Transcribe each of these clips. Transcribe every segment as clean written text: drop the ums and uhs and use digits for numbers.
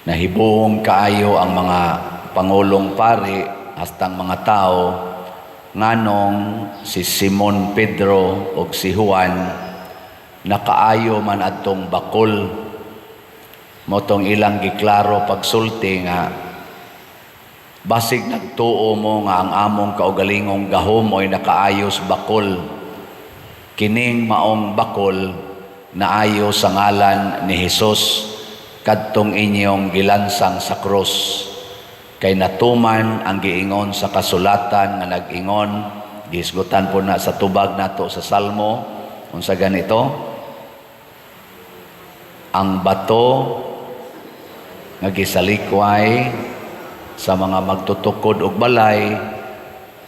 Nahibuong kaayo ang mga pangulong pari hastang mga tao nganong si Simon Pedro o si Juan nakaayo man adtong bakol motong ilang giklaro pagsulti nga basig nagtuo mo nga ang among kaugalingong gahom oy nakaayos bakol kining maong bakol naayo sa ngalan ni Hesus kadtong inyong gilansang sa krus kay natuman ang giingon sa kasulatan nga nag-ingon gisgutan po na sa tubag nato sa Salmo unsa ganito ang bato nga gisalikway sa mga magtutukod og balay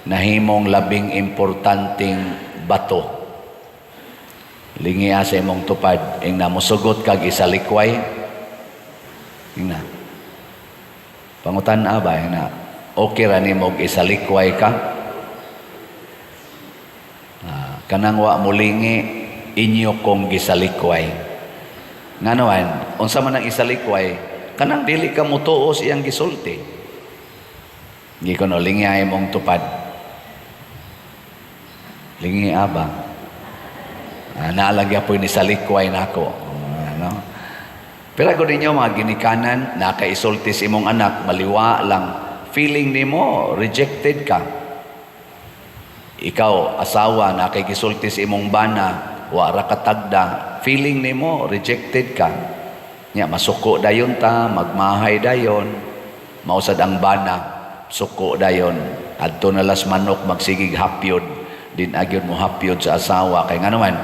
nahimong labing importanteng bato lingi sa imong tupad ing namusugot kag isalikway na pangutan ba na okay ra nimo isalikway ka kanang wa mulingi inyo kong gisalikway nganoan unsa man ang isalikway kanang dili ka mutuo siyang gisulti gi kuno lingi ay mong tupad lingi aba naalagya po ni salikway nako ano pero kung ninyo mga ginikanan, nakaisulti sa imong anak, maliwa lang, feeling nimo rejected ka. Ikaw, asawa, nakaisulti sa imong bana, wara katagda, feeling nimo rejected ka. Nya, masuko dayon ta, magmahay dayon, mausad ang bana, suko dayon, adto na las manok, magsigig hapyod, din agyon mo hapyod sa asawa, kay nga naman,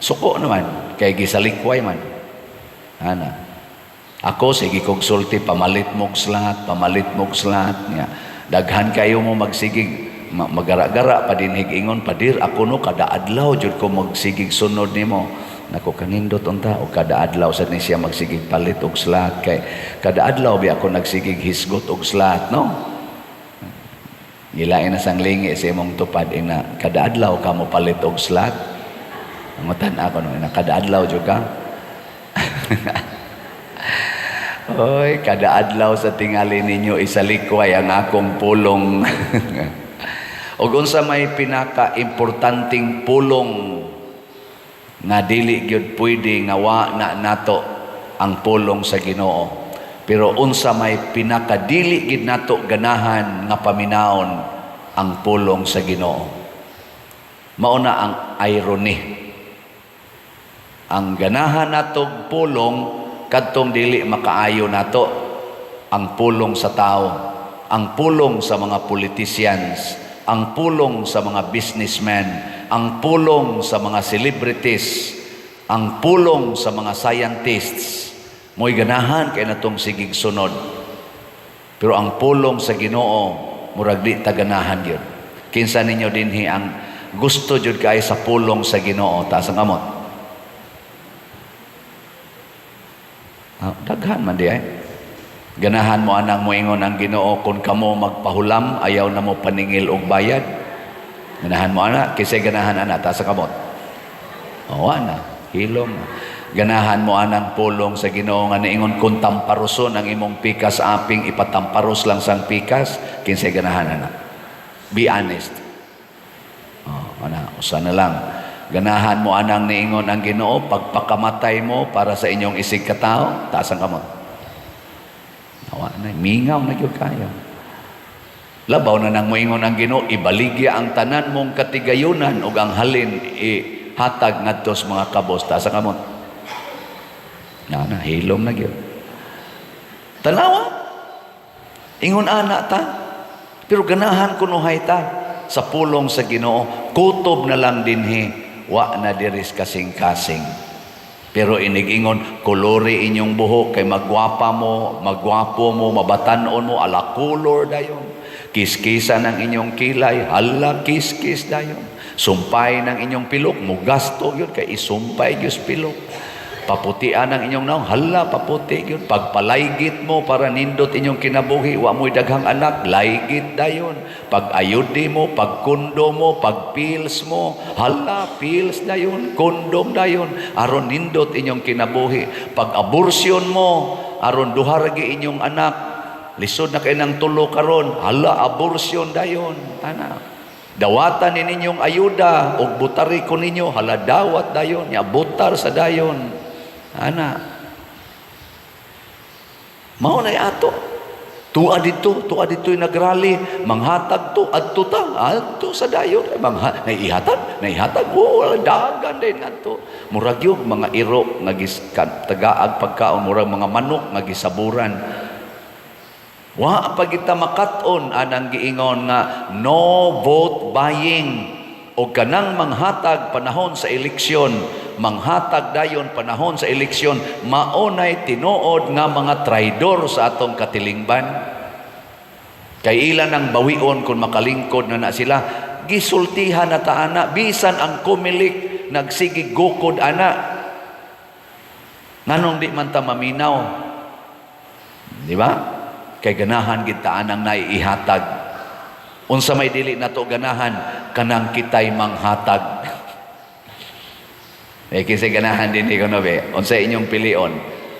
suko naman, kay gisalikway man. Ana. Ako sige kog sulti pamalit mog slat nya daghan kayo mo magsigig magara-gara pa din higingon padir ako no kada adlaw jud ko magsigig sunod nimo nako kanindot unta o kada adlaw sad ni siya magsigig palit og slat kay kada adlaw bi ako nagsigig hisgot og slat no gilain na sang lingi sa imong tupad ina kada adlaw ka mo palit og slat mangutan ako no ina kada adlaw jud ka Oy, kada adlaw sa tingali ninyo isalikway ang akong pulong. Ug unsa may pinaka-importanting pulong nga dili gyud pwede nga wa na nato ang pulong sa Ginoo. Pero unsa may pinaka-dili gid nato ganahan nga paminaon ang pulong sa Ginoo. Mao na ang irony. Ang ganahan natong pulong kadtong dili makaayo nato ang pulong sa tao, ang pulong sa mga politicians, ang pulong sa mga businessmen, ang pulong sa mga celebrities, ang pulong sa mga scientists. Mo'y ganahan kay natong sigig sunod. Pero ang pulong sa Ginoo murag di ta ganahan yun. Kinsa ninyo dinhi ang gusto jud kay sa pulong sa Ginoo taas ang kamot. Daghan man di ay. Ganahan mo anang moingon ang Ginoo kung kamo magpahulam ayaw na mo paningil og bayad. Ganahan mo ana kisay ganahan ana ta sa kamot. O ana hilom. Ganahan mo anang pulong sa Ginoo nga niingon kung tamparuson ang imong pikas aping ipatamparos lang sang pikas kinsay ganahan ana. Be honest. Ana usa na lang. Ganahan mo anang niingon ang Ginoo pagpakamatay mo para sa inyong isig katao, taas ang kamot. Nawa na, mingaw na gyud kayo. Labaw na nang moingon ang Ginoo ibaligya ang tanan mong katigayunan ug ang halin hatag ngadto sa mga kabos, taas ang kamot. Na hilom na gyud. Tanawa. Ingon ana ta. Pero ganahan kunuhay ta sa pulong sa Ginoo, kutob na lang dinhi. Wa na diris kasing-kasing. Pero inigingon, kolore inyong buhok kay magwapa mo, magwapo mo, mabatanon mo, ala color dayon. Kiskisan ng inyong kilay, hala kiskis dayon. Sumpay ng inyong pilok, mugasto yun kay isumpay yun pilok. Paputian ang inyong naong, hala paputi yun. Pagpalaygit mo para nindot inyong kinabuhi, wa mo'y daghang anak, laygit dayon. Pag ayudi mo, pag kundo mo, pag pills mo, hala pills dayon, kondom dayon. Aron nindot inyong kinabuhi. Pag abortion mo, aron duha ra gi inyong anak, lisod na kay nang tulo karon, hala abortion dayon, ana. Dawatan ni ninyong ayuda og butari ko ninyo, hala dawat dayon, ya butar sa dayon, ana. Mao na ato. Tuwa dito yung nagrally, manghatag to, adto ta, adto sa dayon, naihatag, wala dagan din adto. Murag yung mga iro, tagaag pagkaon, murag mga manok, nagisaburan. Wa pagita makaton, anang giingon nga, no vote buying, o kanang manghatag panahon sa eleksyon, manghatag dayon panahon sa eleksyon, maunay tinuod nga mga traidor sa atong katilingban. Kay ilan ang bawion kung makalingkod na sila, gisultihan na taana, bisan ang kumilik, nagsigig gukod ana. Nganong di man ta maminaw? Di ba? Kay ganahan kita anang naiihatag. Unsa may dili nato ganahan, kanang kitay manghatag. Kasi ganahan din ikaw no be. Unsa inyong pilion?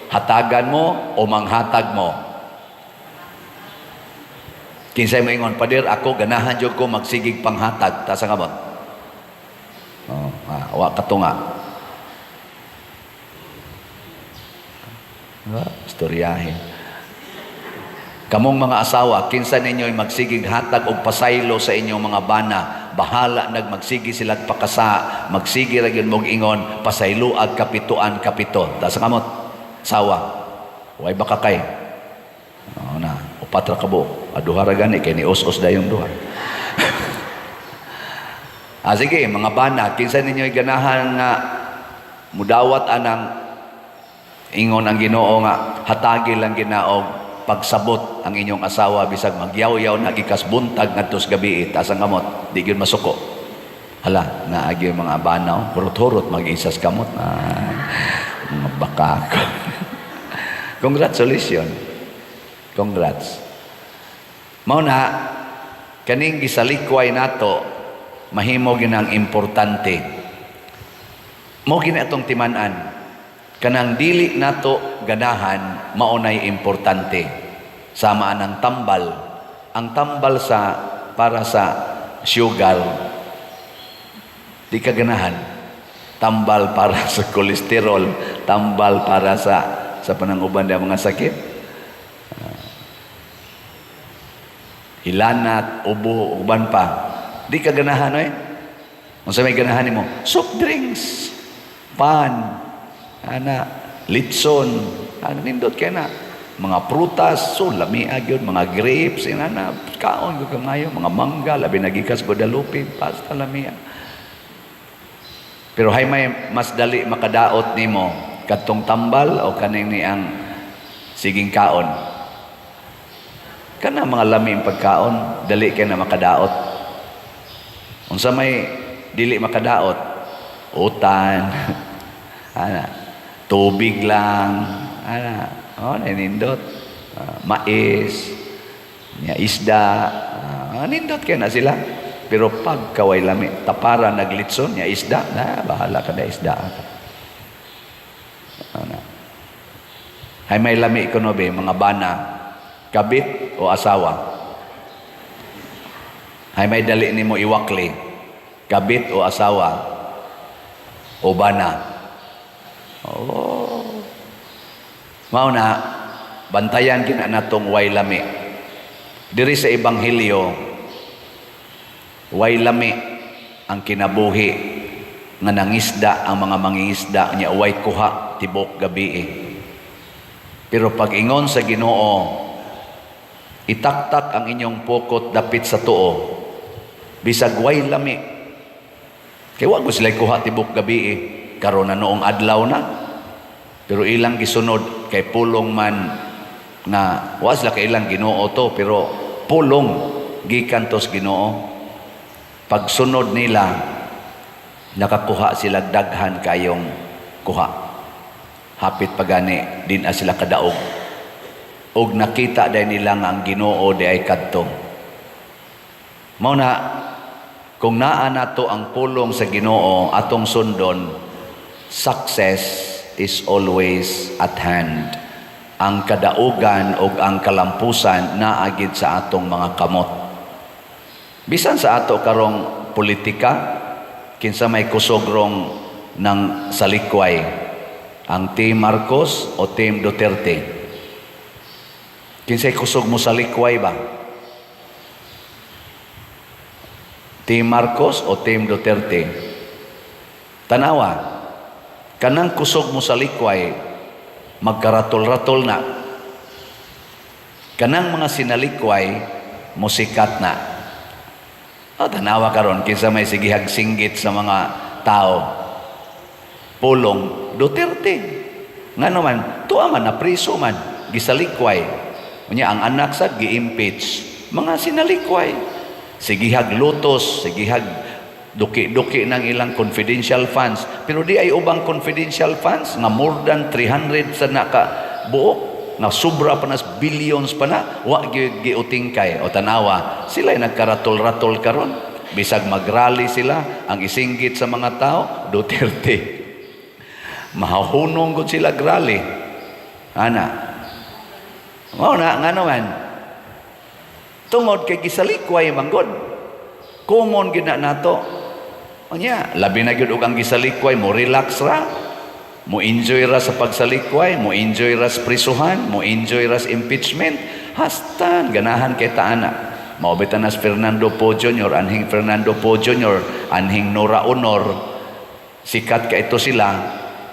Hatagan mo o manghatag mo? Kinsay mo ingon, pader ako ganahan jud ko magsigig panghatag, ta sa kamot. Wa katunga. Istoryahin. Kamong mga asawa, kinsa ninyo'y magsigig hatag og pasaylo sa inyong mga bana, bahala nagmagsigi sila pakasa, magsigi ra gyud mong ingon, pasayloag kapituan kapito. Ta sa kamot, sawa. Way baka kay. Na, upat ra kabo. Aduha ra gani kay ni us-us dayong duha. Sige, mga bana, kinsa ninyo'y ganahan nga mudawat anang ingon ang Ginoo nga hatagi lang ginaog pagsabot ang inyong asawa bisag magyaw-yaw na gikas buntag ngadto sa gabi ta sa kamot di gyud masuko. Hala, naagi mga banaw, hurot-hurot mag-isas kamot na baka ko. Congratulations. Congrats. Mao na kaning gisalikway nato mahimo ginang importante. Mo gini atong timan-an. Kanang dili nato ganahan maunay importante. Samaan ang tambal. Ang tambal para sa sugar, di ka ganahan. Tambal para sa kolesterol, tambal para sa pananguban ng mga sakit. Hilanat, ubo, uban pa. Di ka ganahan Kung sa may ganahan mo, soft drinks, pan, litson, nindot kaya na. Mga prutas, lami agyon, mga grapes, kaon, mga mangga, labi nagikas, Guadalupe, pasta, lamia. Pero hay may mas dali makadaot nimo katong tambal o kaning ni ang siging kaon. Kana mga lami ang pagkaon, dali kay na makadaot. Unsa may dili makadaot, utan, tubig lang, nindot, mais, isda, nindot kaya na sila. Pero pag kaway lami, tapara naglitson, isda, bahala ka na isda. Hay may lami ko no be, mga bana, kabit o asawa. Hay may dali nimo iwakli, kabit o asawa, o bana. Mao na, bantayan kina natong way lami. Diri sa Ebanghelyo, way lami ang kinabuhi nga nangisda ang mga mangingisda nya way kuha tibok gabi. Pero pag ingon sa Ginoo, itaktak ang inyong pukot dapit sa tuo, bisag way lami. Kay wa ko sila kuha tibok gabi karon na noong adlaw na. Pero ilang gisunod kay pulong man nga wa sila kay ilang Ginoo to, pero pulong gikan tos Ginoo. Pagsunod nila, nakakuha sila daghan kayong kuha. Hapit pagani, din sila kadaog. Og nakita din nila nga ang Ginoo di ay kadto. Mao na, kung naa nato ang pulong sa Ginoo atong sundon, success is always at hand. ang kadaugan o ang kalampusan naagid sa atong mga kamot. Bisan sa ato karong politika, kinsa may kusogrong ng salikway, ang Team Marcos o Team Duterte. Kinsay kusog mo salikway ba? Team Marcos o Team Duterte? Tanawa, kanang kusog mo salikway, magkaratol-ratol na. Kanang mga sinalikway, musikat na. Tanawa karon kinsa may sigihag singgit sa mga tao. Pulong Duterte. Nga naman, tuwa man na priso man, gisalikway. Unya ang anak sad gi-impeach. Mga sinalikway. Sigihag lutos, sigihag duki-duki ng ilang confidential funds. Pero di ay ubang confidential funds nga more than 300 sa nakabuok, nga sobra pa nas billions pa na, wa giuting kay. O tanawa, sila ay nagkaratol-ratol karon. Bisag magrally sila, ang isinggit sa mga tao, Duterte. Mahahunong gud sila grally. Ana. Mao na nga naman. Tungod kay gisalikway manggod. Common gid na nato. Unya, labi na gyud og ang gisalikway mo relax ra. Mo enjoy ra sa pagsalikway, mo enjoy ra sa prisuhan, mo enjoy ra sa impeachment. Hastan ganahan kay taana. Mao bitanas Fernando Poe Jr., anhing Fernando Poe Jr., anhing Nora Honor. Sikat ka ito sila,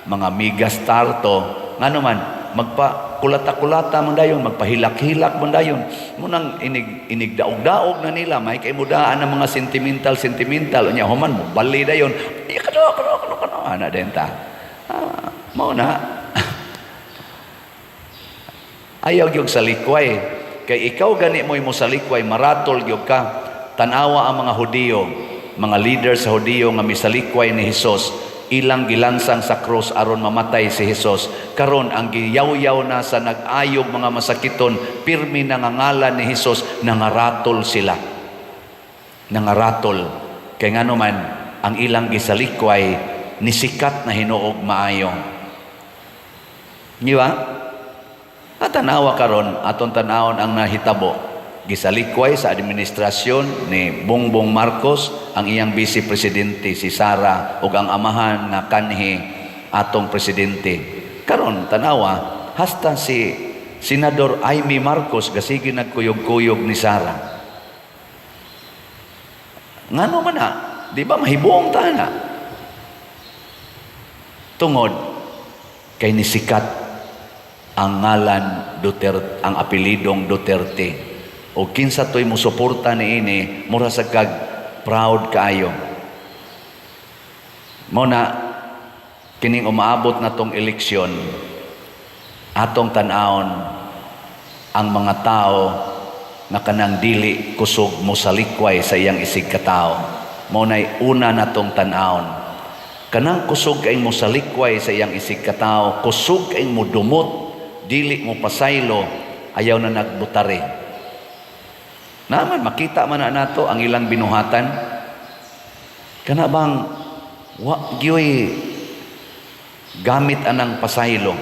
mga megastar to. Ngano man, magpa-kulata-kulata man dayon, magpahilak-hilak man dayon. Munang inigdaog-daog na nila, may kaimudaan ng mga sentimental. Unya human mo bali dayon. Kano ana denta. Mao na. Ayaw gyud sa likway. Kay ikaw gani mo salikway, maratol gyud ka. Tanawa ang mga Hudiyo, mga leader sa Hudiyo nga misalikway ni Hesus. Ilang gilansang sa krus aron mamatay si Hesus. Karon ang giyaw-yaw na sa nag-ayog mga masakiton, pirmi nangangalan ni Hesus, nangaratol sila. Nangaratol. Kay ngano man ang ilang gisalikway nisikat na hinuog maayo. Di ba? At tanawa karon aton tanawon ang nahitabo. Gisalikway sa administrasyon ni Bongbong Marcos ang iyang vice presidente si Sara ug ang amahan nga kanhi atong presidente. Karon tanawa hasta si Senador Amy Marcos gasigi nagkuyog-kuyog ni Sara. Ngano man na, di ba mahibuong ta na? Tungod kay nisikat ang ngalan Duterte, ang apelidong Duterte. O kinsa to'y musuporta ni ini, mura sa kag proud kaayo. Muna, kining umaabot na tong eleksyon, atong tanawon ang mga tao na kanang dili kusog mo sa likway sa iyang isig katao. Muna'y una na tong tanawon. Kanang kusog kaing mo sa likway sa iyang isig katao, kusog kaing mo dumot, dili mo pasaylo, ayaw na nagbutari. Naman makita man na nato ang ilang binuhatan. Kana bang wa gyoy gamit anang pasaylo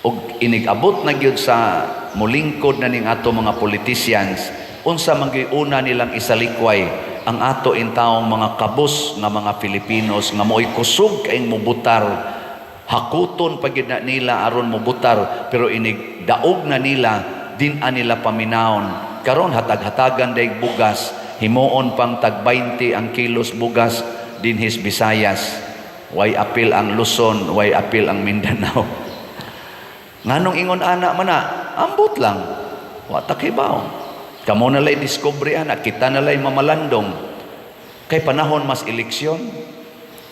og inigabot na gyud sa mulingkod na ning ato mga politicians, unsa man gyud una nilang isalikway ang ato intaong mga kabus nga mga Filipinos nga mo'y kusog kaing mubutar, hakuton pagid na nila aron mubutar, pero inig daog na nila din-an nila paminawon. Karon hatag-hatagan daig bugas, himuon pang tag 20 ang kilos bugas dinhis Visayas. Way apil ang Luzon, way apil ang Mindanao. Nganong ingon ana man na, ambot lang. Wa ta kibaw. Kamo na lay discovery ana, kita na lay mamalandong. Kay panahon mas eleksyon.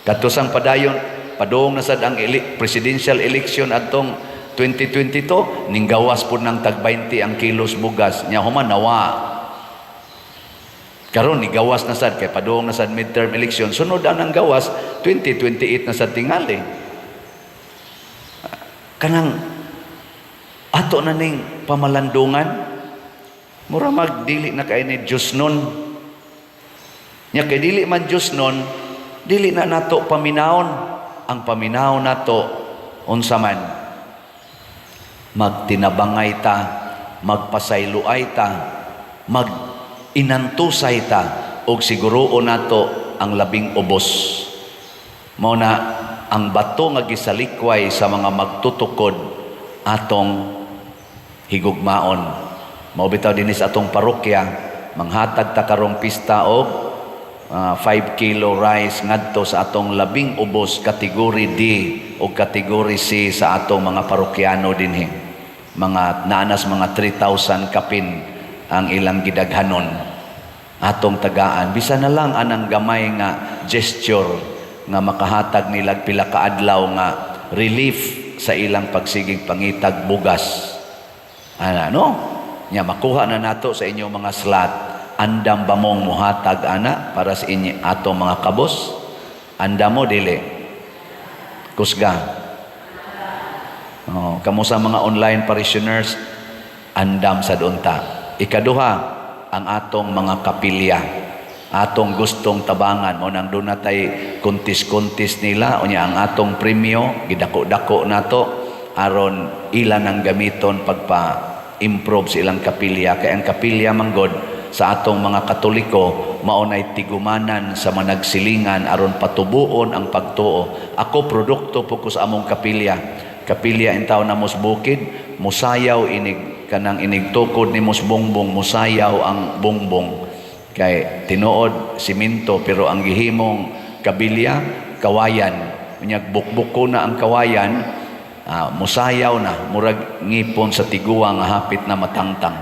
Katusang padayon, padong na sad ang presidential election atong 2022, ning gawas po ng tag 20 ang kilos bugas. Nya human nawa. Karon ni gawas na sad kay padung na sad midterm election. Sunod ang gawas 2028 na sad tingali. Kanang ato na ning pamalandungan, mura magdili na kay ni Diyos nun. Nya kay dili man Diyos nun, dili na nato paminawon. Ang paminawon nato unsa man magtinabangay ta, magpasayloay ta, mag-inantusay ta, og siguruon nato ang labing ubos. Mao na ang bato nga gisalikway sa mga magtutukod atong higugmaon. Mao bitaw dinis atong parokya, manghatag ta karong pista og 5 kilo rice ngadto sa atong labing ubos kategory D o kategory C sa atong mga parokyano dinhi. Mga naanas mga 3,000 kapin ang ilang gidaghanon atong tagaan. Bisan na lang anang gamay nga gesture nga makahatag nila pila ka adlaw nga relief sa ilang pagsigig pangitag bugas. No? Nya makuha na nato sa inyong mga slot. Andam ba mong muhatag ana para sa inyo atong mga kabos? Andam mo dili. Kusga. Kamo sa mga online parishioners, andam sa doonta. Ikaduha, ang atong mga kapilya. Atong gustong tabangan mo nang doon natay kuntis-kuntis nila unya ang atong premyo gidako-dako nato aron ilan ang gamiton pagpa-improve sa ilang kapilya. Kay ang kapilya manggod sa atong mga Katoliko maunay tigumanan sa managsilingan aron patubuon ang pagtuo. Ako produkto po ko sa among kapilya. Kapilya intaw na mos bukid, musayaw inig kanang inigtukod ni mos bongbong, musayaw ang bongbong. Kay tinuod simento pero ang gihimong kabilya kawayan. Unyag bukbuko na ang kawayan, musayaw na murag ngipon sa tiguwa nga hapit na matangtang.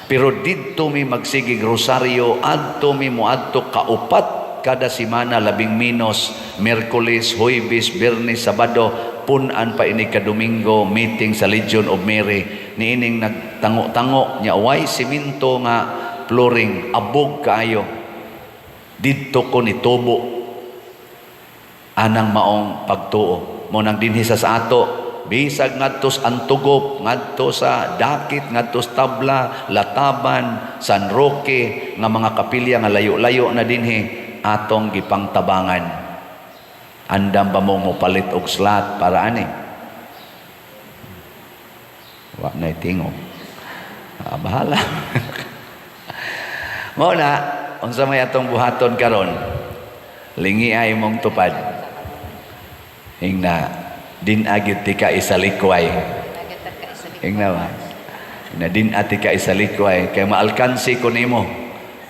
Pero didto mi magsigig rosaryo adto mi moadto kaupat kada semana, labing minos, Miyerkules, Huwebes, Biyernes, Sabado, punan pa ini ka Domingo, meeting sa Legion of Mary. Niining nagtango-tango nya way simento nga flooring, abog kaayo. Didto ko ni tubo anang maong pagtuo. Mo nang dinhi sa ato, bisag ngadto sa Antugop, ngadto sa Dakit, ngadto sa Tabla, Lataban, San Roque, nga mga kapilya nga layo-layo na dinhi atong gipangtabangan. Andam ba mo palit og slot para ani? Wa na tingo. Bahala. Mao na unsa may atong buhaton karon, lingi ay mong tupad ingna din agit ti ka isalikway ingna ba na din ati ka isalikway kay maalkansi ko nimo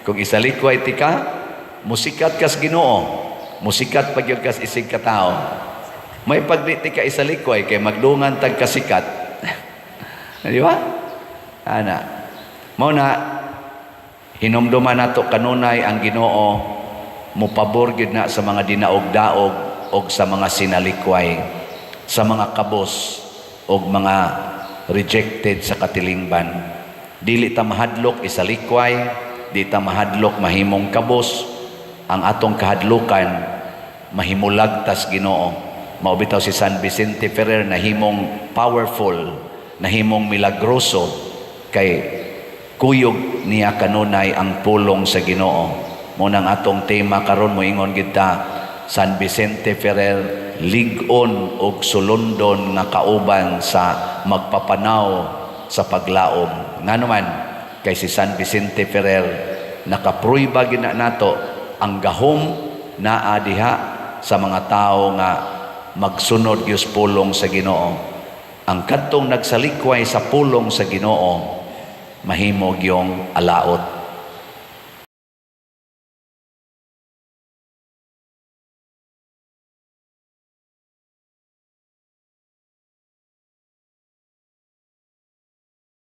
kung isalikway ti ka musikat kas Ginoo, musikat pagyud kas isig ka tao. May pagdi ti ka isalikway kay magdungan tag kasikat. Di ba? Ana mao na hinumduman nato kanunay ang Ginoo mupabor gid na sa mga dinaog-daog og sa mga sinalikway, sa mga kabos og mga rejected sa katilingban. Dili ta mahadlok isalikway, di ta mahadlok mahimong kabos. Ang atong kahadlukan mahimulagtas Ginoo. Mao bitaw si San Vicente Ferrer nahimong powerful, nahimong milagroso kay kuyog niya kanunay ang pulong sa Ginoo. Mo nang atong tema karon moingon kita, San Vicente Ferrer lig-on og sulundon nga kauban sa magpapanaw sa paglaom. Nganuman kay si San Vicente Ferrer nakapruiba gina nato ang gahom naa diha sa mga tao nga magsunod gyud pulong sa Ginoo. Ang kadtong nagsalikway sa pulong sa Ginoo mahimo gyung alaot.